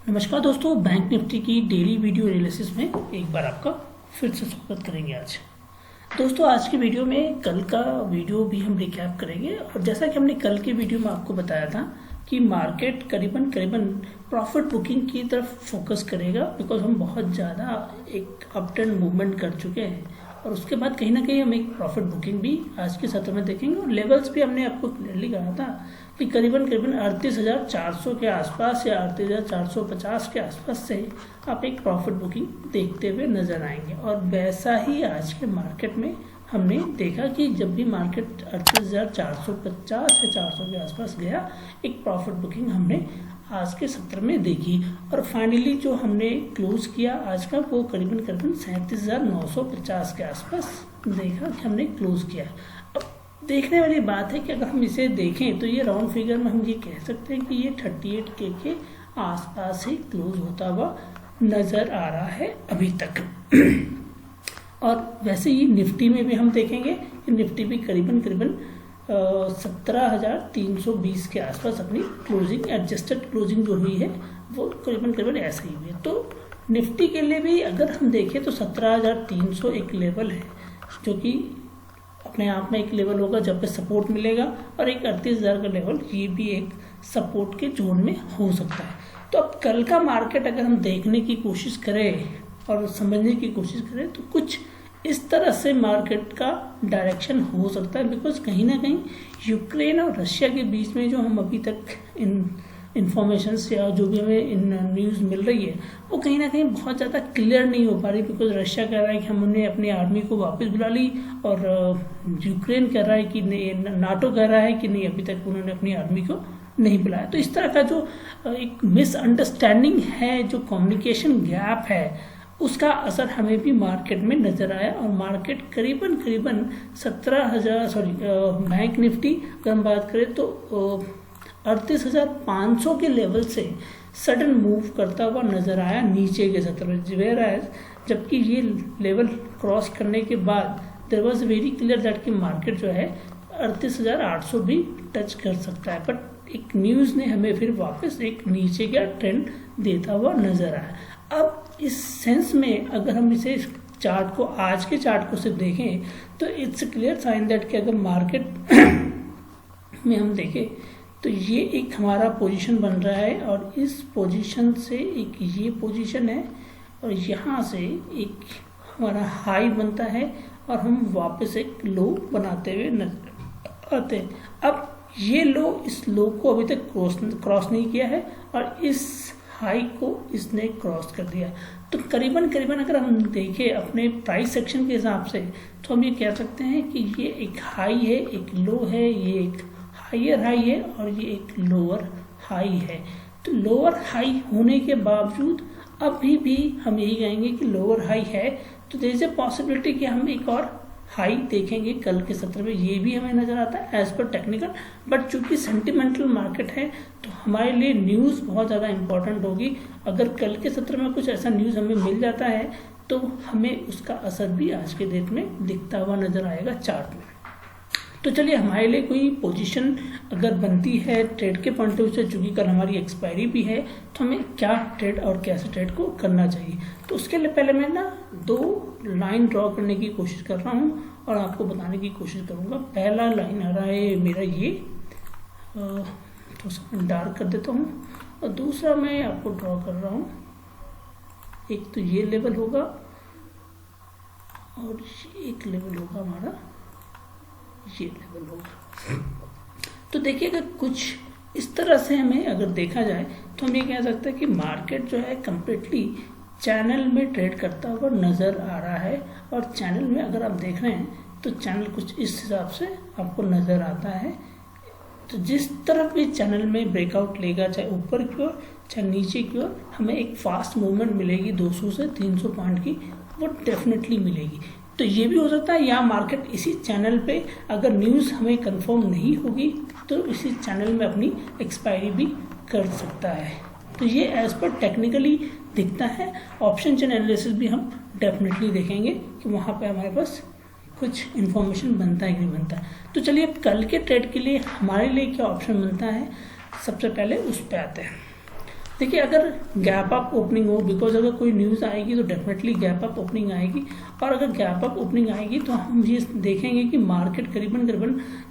नमस्कार दोस्तों, bank Nifty की डेली वीडियो एनालिसिस में एक बार आपका फिर से स्वागत करेंगे। आज दोस्तों आज की वीडियो में कल का वीडियो भी हम रिकैप करेंगे। और जैसा कि हमने कल के वीडियो में आपको बताया था कि मार्केट करीबन प्रॉफिट बुकिंग की तरफ फोकस करेगा, बिकॉज हम बहुत ज़्यादा एक अप ट्रेंड मूवमेंट कर चुके हैं और उसके बाद कहीं ना कहीं हम एक प्रॉफिट बुकिंग भी आज के सत्र में देखेंगे। और लेवल्स भी हमने आपको क्लियरली कहा था कि करीबन 38,400 के आसपास या 38,450 के आसपास से आप एक प्रॉफिट बुकिंग देखते हुए नजर आएंगे। और वैसा ही आज के मार्केट में हमने देखा कि जब भी मार्केट 38,450 या 400 के आसपास गया, एक प्रॉफिट बुकिंग हमने आज के सत्र में देखी। और फाइनली जो हमने क्लोज किया आज का, वो करीबन 37,950 के आसपास देखा कि हमने क्लोज किया। अब देखने वाली बात है कि अगर हम इसे देखें तो ये राउंड फिगर में हम ये कह सकते हैं कि ये 38K के आसपास ही क्लोज होता हुआ नजर आ रहा है अभी तक। और वैसे ही निफ्टी में भी हम देखेंगे कि निफ्टी भी करीबन 17,320 के आसपास अपनी क्लोजिंग एडजस्टेड क्लोजिंग जो हुई है वो करीबन ऐसा ही हुई है। तो निफ्टी के लिए भी अगर हम देखें तो 17,300 एक लेवल है जो कि अपने आप में एक लेवल होगा जब पे सपोर्ट मिलेगा, और एक 38,000 का लेवल ये भी एक सपोर्ट के जोन में हो सकता है। तो अब कल का मार्केट अगर हम देखने की कोशिश करें और समझने की कोशिश करें तो कुछ इस तरह से मार्केट का डायरेक्शन हो सकता है, बिकॉज कहीं ना कहीं यूक्रेन और रशिया के बीच में जो हम अभी तक इन इंफॉर्मेशन या जो भी हमें इन न्यूज़ मिल रही है वो कहीं ना कहीं बहुत ज़्यादा क्लियर नहीं हो पा रही। बिकॉज रशिया कह रहा है कि हमने अपनी आर्मी को वापस बुला ली, और यूक्रेन कह रहा है कि नाटो कह रहा है कि नहीं, अभी तक उन्होंने अपनी आर्मी को नहीं बुलाया। तो इस तरह का जो एक मिसअंडरस्टैंडिंग है, जो कम्युनिकेशन गैप है, उसका असर हमें भी मार्केट में नजर आया। और मार्केट करीबन 17,000 बैंक निफ्टी अगर हम बात करें तो 38,500 के लेवल से सडन मूव करता हुआ नजर आया नीचे के सत्र में, जबकि ये लेवल क्रॉस करने के बाद there was very clear that कि मार्केट जो है 38,800 भी टच कर सकता है। बट एक न्यूज़ ने हमें फिर वापस एक नीचे का ट्रेंड देता हुआ नजर आया। अब इस सेंस में अगर हम इसे चार्ट को, आज के चार्ट को सिर्फ देखें तो इट्स क्लियर साइन दैट कि अगर मार्केट में हम देखें तो ये एक हमारा पोजीशन बन रहा है, और इस पोजीशन से एक ये पोजीशन है, और यहाँ से एक हमारा हाई बनता है, और हम वापस एक लो बनाते हुए नजर आते हैं। अब ये लो इस लो को अभी तक क्रॉस नहीं किया है, और इस हाई को इसने क्रॉस कर दिया। तो करीबन अगर हम देखें अपने प्राइस सेक्शन के हिसाब से तो हम ये कह सकते हैं कि ये एक हाई है, एक लो है, ये एक हायर हाई है, और ये एक लोअर हाई है। तो लोअर हाई होने के बावजूद अभी भी हम यही कहेंगे कि लोअर हाई है, तो देयर इज ए पॉसिबिलिटी कि हम एक और हाई देखेंगे कल के सत्र में। ये भी हमें नजर आता है एज पर टेक्निकल। बट चूंकि सेंटिमेंटल मार्केट है तो हमारे लिए न्यूज़ बहुत ज़्यादा इंपॉर्टेंट होगी। अगर कल के सत्र में कुछ ऐसा न्यूज़ हमें मिल जाता है तो हमें उसका असर भी आज के डेट में दिखता हुआ नजर आएगा चार्ट में। तो चलिए, हमारे लिए कोई पोजीशन अगर बनती है ट्रेड के पॉइंट ऑफ व्यू से, चूंकि कल हमारी एक्सपायरी भी है, तो हमें क्या ट्रेड और कैसे ट्रेड को करना चाहिए। तो उसके लिए पहले मैं ना 2 लाइन ड्रॉ करने की कोशिश कर रहा हूँ और आपको बताने की कोशिश करूँगा। पहला लाइन आ रहा है मेरा ये, तो डार्क कर देता हूँ, और दूसरा मैं आपको ड्रॉ कर रहा हूँ। एक तो ये लेवल होगा और एक लेवल होगा हमारा, ये लेवल होगा। तो देखिएगा कुछ इस तरह से हमें अगर देखा जाए तो हम ये कह सकते हैं कि मार्केट जो है कंप्लीटली चैनल में ट्रेड करता हुआ नजर आ रहा है। और चैनल में अगर आप देख रहे हैं तो चैनल कुछ इस हिसाब से आपको नजर आता है। तो जिस तरफ भी चैनल में ब्रेकआउट लेगा, चाहे ऊपर की ओर चाहे नीचे की ओर, हमें एक फास्ट मूवमेंट मिलेगी 200 से 300 पॉइंट की, वो डेफिनेटली मिलेगी। तो ये भी हो सकता है या मार्केट इसी चैनल पे, अगर न्यूज़ हमें कंफर्म नहीं होगी तो इसी चैनल में अपनी एक्सपायरी भी कर सकता है। तो ये एज पर टेक्निकली दिखता है। ऑप्शन चेन एनालिसिस भी हम डेफिनेटली देखेंगे कि वहाँ पे हमारे पास कुछ इन्फॉर्मेशन बनता है कि नहीं बनता। तो चलिए, अब कल के ट्रेड के लिए हमारे लिए क्या ऑप्शन बनता है, सबसे पहले उस पर आते हैं। देखिए अगर गैप अप ओपनिंग हो, बिकॉज अगर कोई न्यूज़ आएगी तो डेफिनेटली गैप अप ओपनिंग आएगी, और अगर गैप अप ओपनिंग आएगी तो हम ये देखेंगे कि मार्केट करीबन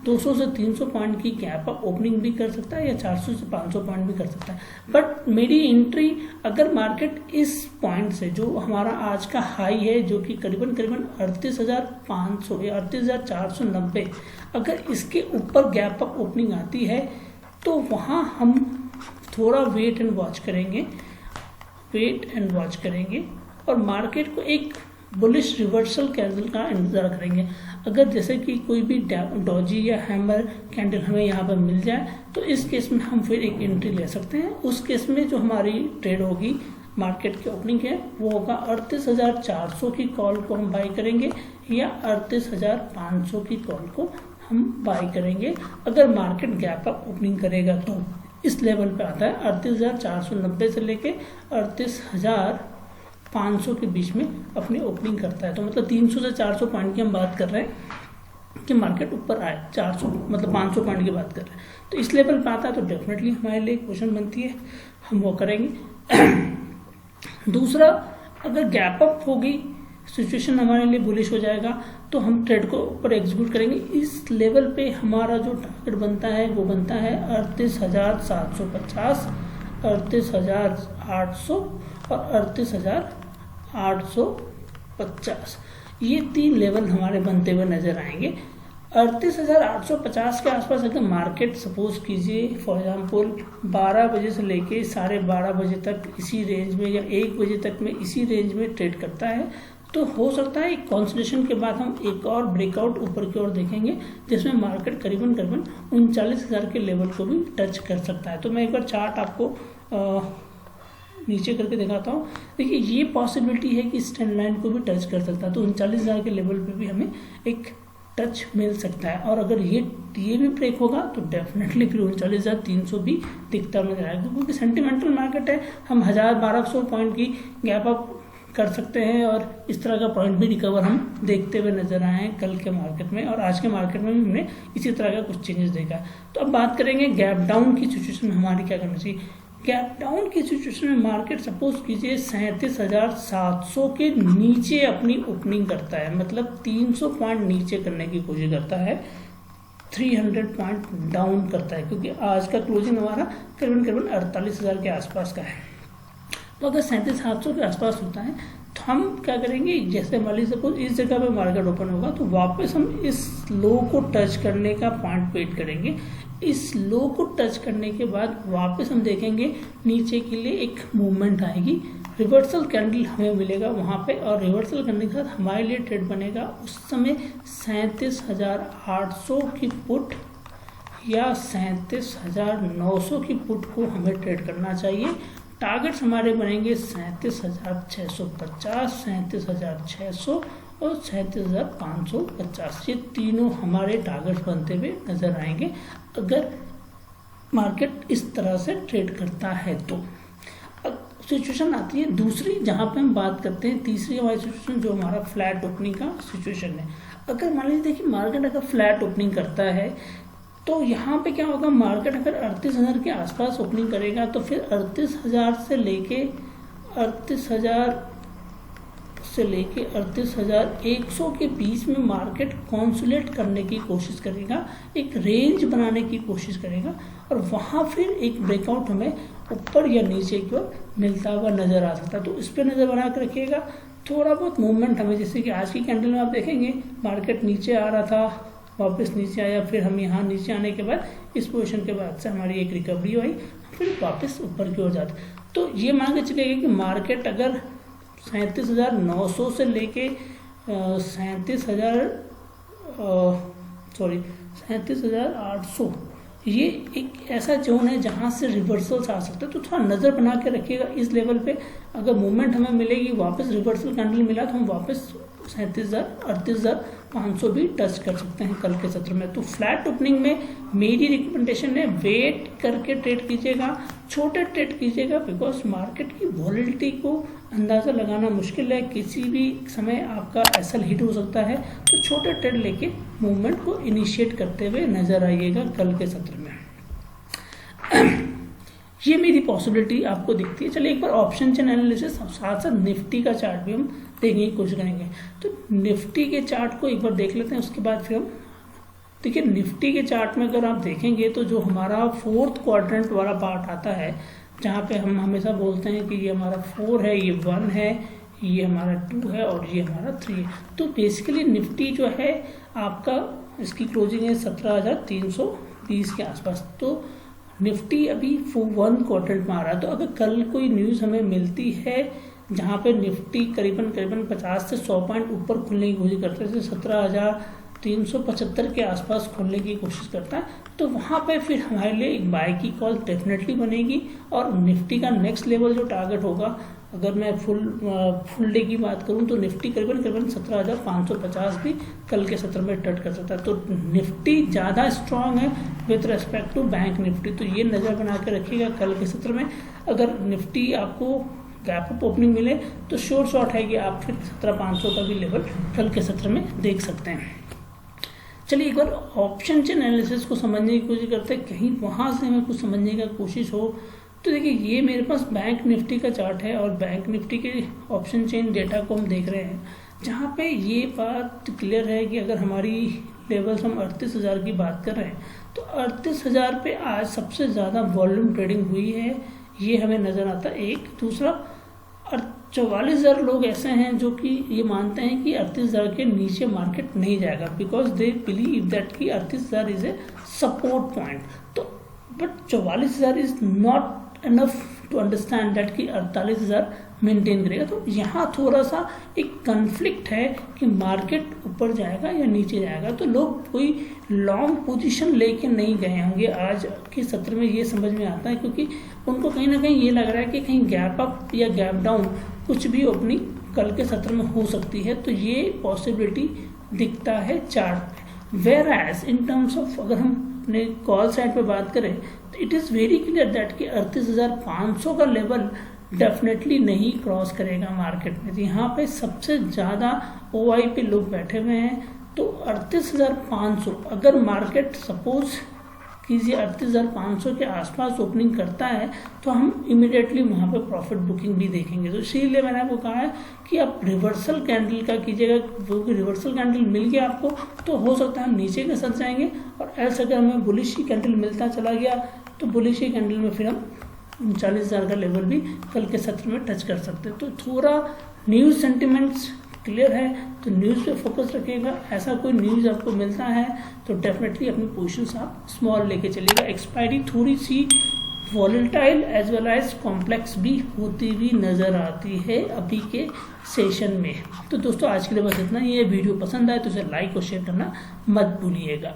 200 से 300 पॉइंट की गैप अप ओपनिंग भी कर सकता है या 400 से 500 पॉइंट भी कर सकता है। बट मेरी एंट्री अगर मार्केट इस पॉइंट से, जो हमारा आज का हाई है जो कि करीबन 38,500 या 38,490, अगर इसके ऊपर गैप अप ओपनिंग आती है तो वहाँ हम थोड़ा वेट एंड वॉच करेंगे और मार्केट को एक बुलिश रिवर्सल कैंडल का इंतजार करेंगे। अगर जैसे कि कोई भी डॉजी या हैमर कैंडल हमें यहाँ पर मिल जाए तो इस केस में हम फिर एक एंट्री ले सकते हैं। उस केस में जो हमारी ट्रेड होगी मार्केट की ओपनिंग है वो होगा 38,400 की कॉल को हम बाई करेंगे या 38,500 की कॉल को हम बाई करेंगे। अगर मार्केट गैप अप ओपनिंग करेगा तो इस लेवल पे आता है 38,490 से लेके 38,500 के बीच में अपनी ओपनिंग करता है। तो मतलब 300 से 400 पॉइंट की हम बात कर रहे हैं कि मार्केट ऊपर आए, 400 मतलब 500 पॉइंट की बात कर रहे हैं। तो इस लेवल पे आता है तो डेफिनेटली हमारे लिए क्वेश्चन बनती है, हम वो करेंगे। दूसरा, अगर गैप अप होगी सिचुएशन हमारे लिए बुलिश हो जाएगा तो हम ट्रेड को ऊपर एग्जीक्यूट करेंगे। इस लेवल पे हमारा जो टारगेट बनता है वो बनता है 38,750, 38,800 और 38,850। ये 3 लेवल हमारे बनते हुए नजर आएंगे। 38,850 के आसपास अगर मार्केट सपोज कीजिए फॉर एग्जांपल 12 बजे से लेके 12:30 बजे तक इसी रेंज में या 1 बजे तक में इसी रेंज में ट्रेड करता है तो हो सकता है एक कंसोलिडेशन के बाद हम एक और ब्रेकआउट ऊपर की ओर देखेंगे जिसमें मार्केट करीबन 39,000 के लेवल को भी टच कर सकता है। तो मैं एक बार चार्ट आपको नीचे करके दिखाता हूँ। देखिए ये पॉसिबिलिटी है कि इस ट्रेंड लाइन को भी टच कर सकता है, तो 39,000 के लेवल पे भी हमें एक टच मिल सकता है। और अगर ये भी ब्रेक होगा तो डेफिनेटली फिर 39,300 भी दिखता नजर आएगा, क्योंकि सेंटिमेंटल मार्केट है। हम 1,000-1,200 पॉइंट की गैप अप कर सकते हैं और इस तरह का पॉइंट भी रिकवर हम देखते हुए नजर आए हैं कल के मार्केट में, और आज के मार्केट में भी हमने इसी तरह का कुछ चेंजेस देखा है। तो अब बात करेंगे गैप डाउन की सिचुएशन में हमारी क्या करना चाहिए। गैप डाउन की सिचुएशन में मार्केट सपोज कीजिए 37,700 के नीचे अपनी ओपनिंग करता है, मतलब 300 पॉइंट नीचे करने की कोशिश करता है, 300 पॉइंट डाउन करता है, क्योंकि आज का क्लोजिंग हमारा करीबन 48,000 के आसपास का है। तो अगर 37,700 के आसपास होता है तो हम क्या करेंगे, जैसे मान लीजिए सपोज इस जगह पे मार्केट ओपन होगा तो वापस हम इस लो को टच करने का पॉइंट वेट करेंगे। इस लो को टच करने के बाद वापस हम देखेंगे नीचे के लिए एक मूवमेंट आएगी, रिवर्सल कैंडल हमें मिलेगा वहां पे, और रिवर्सल करने के साथ हमारे लिए ट्रेड बनेगा उस समय 37,800 की पुट या 37,900 की पुट को हमें ट्रेड करना चाहिए। टारगेट्स हमारे बनेंगे 37,650, 37,600 और 37,550। ये तीनों हमारे टारगेट्स बनते हुए नजर आएंगे अगर मार्केट इस तरह से ट्रेड करता है। तो अब सिचुएशन आती है दूसरी, जहां पे हम बात करते हैं तीसरी हमारी सिचुएशन, जो हमारा फ्लैट ओपनिंग का सिचुएशन है। अगर मान लीजिए देखिए मार्केट अगर फ्लैट ओपनिंग करता है तो यहाँ पे क्या होगा, मार्केट अगर 38,000 के आसपास ओपनिंग करेगा तो फिर 38,000 से लेके 38,100 के बीच में मार्केट कॉन्सोलिडेट करने की कोशिश करेगा, एक रेंज बनाने की कोशिश करेगा, और वहाँ फिर एक ब्रेकआउट हमें ऊपर या नीचे की ओर मिलता हुआ नजर आ सकता है। तो इस पर नजर बना कर रखिएगा। थोड़ा बहुत मूवमेंट हमें, जैसे कि आज की कैंडल में आप देखेंगे मार्केट नीचे आ रहा था, वापस नीचे आया, फिर हम यहाँ नीचे आने के बाद इस पोजीशन के बाद से हमारी एक रिकवरी हुई, फिर वापस ऊपर की ओर जाते। तो ये मान के चलेगा कि मार्केट अगर 37,900 से लेके 37,800 ये एक ऐसा जोन है जहाँ से रिवर्सल्स आ सकते हैं। तो थोड़ा नज़र बना के रखिएगा इस लेवल पे। अगर मूवमेंट हमें मिलेगी, वापस रिवर्सल कैंडल मिला तो हम वापस 37,000-38,500 भी टच कर सकते हैं कल के सत्र में। तो फ्लैट ओपनिंग में मेरी रिकमेंडेशन है वेट करके ट्रेड कीजिएगा, छोटे ट्रेड कीजिएगा, बिकॉज मार्केट की वॉलिडिटी को अंदाज़ा लगाना मुश्किल है, किसी भी समय आपका एसएल हिट हो सकता है। तो छोटे ट्रेड लेके मूवमेंट को इनिशिएट करते हुए नजर आइएगा कल के सत्र में। ये मेरी पॉसिबिलिटी आपको दिखती है। चलिए एक बार ऑप्शन चेन एनालिसिस साथ साथ निफ्टी का चार्ट भी हम देखने की कोशिश करेंगे। तो निफ्टी के चार्ट को एक बार देख लेते हैं, उसके बाद फिर हम देखिए निफ्टी के चार्ट में अगर आप देखेंगे तो जो हमारा फोर्थ क्वाड्रेंट वाला पार्ट आता है, जहाँ पे हम हमेशा बोलते हैं कि ये हमारा 4 है, ये 1 है, ये हमारा 2 है और ये हमारा 3 है। तो बेसिकली निफ्टी जो है आपका इसकी क्लोजिंग है 17,320 के आसपास। तो निफ्टी अभी 1 क्वाड्रेंट में आ रहा है। तो अगर कल कोई न्यूज़ हमें मिलती है जहाँ पे निफ्टी करीबन 50 से 100 पॉइंट ऊपर खुलने की कोशिश करते हैं, 17,375 के आसपास खोलने की कोशिश करता है, तो वहाँ पे फिर हमारे लिए एक बाय की कॉल डेफिनेटली बनेगी। और निफ्टी का नेक्स्ट लेवल जो टारगेट होगा, अगर मैं फुल डे की बात करूँ तो निफ्टी करीबन 17,550 भी कल के सत्र में टच कर सकता है। तो निफ्टी ज़्यादा स्ट्रांग है with respect to bank Nifty. तो ये नज़र बना के रखिएगा कल के सत्र में। अगर निफ्टी आपको गैप अप ओपनिंग मिले तो श्योर शॉट है कि आप फिर 17,500 का भी लेवल कल के सत्र में देख सकते हैं। चलिए एक बार ऑप्शन चेन एनालिसिस को समझने की कोशिश करते हैं, कहीं वहाँ से हमें कुछ समझने का कोशिश हो। तो देखिए ये मेरे पास बैंक निफ्टी का चार्ट है और बैंक निफ्टी के ऑप्शन चेन डेटा को हम देख रहे हैं, जहाँ पे ये बात क्लियर है कि अगर हमारी लेवल्स हम 38,000 की बात कर रहे हैं तो 38,000 पे आज सबसे ज़्यादा वॉल्यूम ट्रेडिंग हुई है, ये हमें नज़र आता है। एक दूसरा 44,000 लोग ऐसे हैं जो कि ये मानते हैं कि 38,000 के नीचे मार्केट नहीं जाएगा, बिकॉज दे बिलीव दैट कि 38,000 इज ए सपोर्ट पॉइंट। तो but 44,000 is not enough to understand that कि 48,000 मेंटेन करेगा। तो यहाँ थोड़ा सा एक कन्फ्लिक्ट है कि मार्केट ऊपर जाएगा या नीचे जाएगा। तो लोग कोई लॉन्ग पोजीशन लेके नहीं गए होंगे आज के सत्र में, ये समझ में आता है, क्योंकि उनको कहीं ना कहीं ये लग रहा है कि कहीं गैप अप या गैप डाउन कुछ भी ओपनिंग कल के सत्र में हो सकती है। तो ये पॉसिबिलिटी दिखता है चार्ट में। Where as in terms of अगर हम अपने कॉल साइड पे बात करें तो it is very clear that कि 38,500 का लेवल डेफिनेटली नहीं क्रॉस करेगा मार्केट में। यहाँ पे सबसे ज़्यादा OI पे लोग बैठे हुए हैं। तो 38,500 अगर मार्केट सपोज कीजिए 38,500 के आसपास ओपनिंग करता है तो हम इमिडिएटली वहाँ पे प्रॉफिट बुकिंग भी देखेंगे। तो इसीलिए मैंने आपको कहा है कि आप रिवर्सल कैंडल का कीजिएगा, क्योंकि रिवर्सल कैंडल मिल गया आपको तो हो सकता है हम नीचे के साथ जाएंगे, और ऐसा अगर हमें बुलिश ही कैंडल मिलता चला गया तो बुलिश ही कैंडल में फिर हम 39,000 का लेवल भी कल के सत्र में टच कर सकते हैं। तो थोड़ा न्यूज़ सेंटिमेंट्स क्लियर है तो न्यूज़ पे फोकस रखिएगा। ऐसा कोई न्यूज़ आपको मिलता है तो डेफिनेटली अपनी पोजीशंस आप स्मॉल लेके चलिएगा। एक्सपायरी थोड़ी सी volatile as well as complex भी होती हुई नज़र आती है अभी के सेशन में। तो दोस्तों आज के लिए बस इतना ही है। वीडियो पसंद आए तो इसे लाइक और शेयर करना मत भूलिएगा।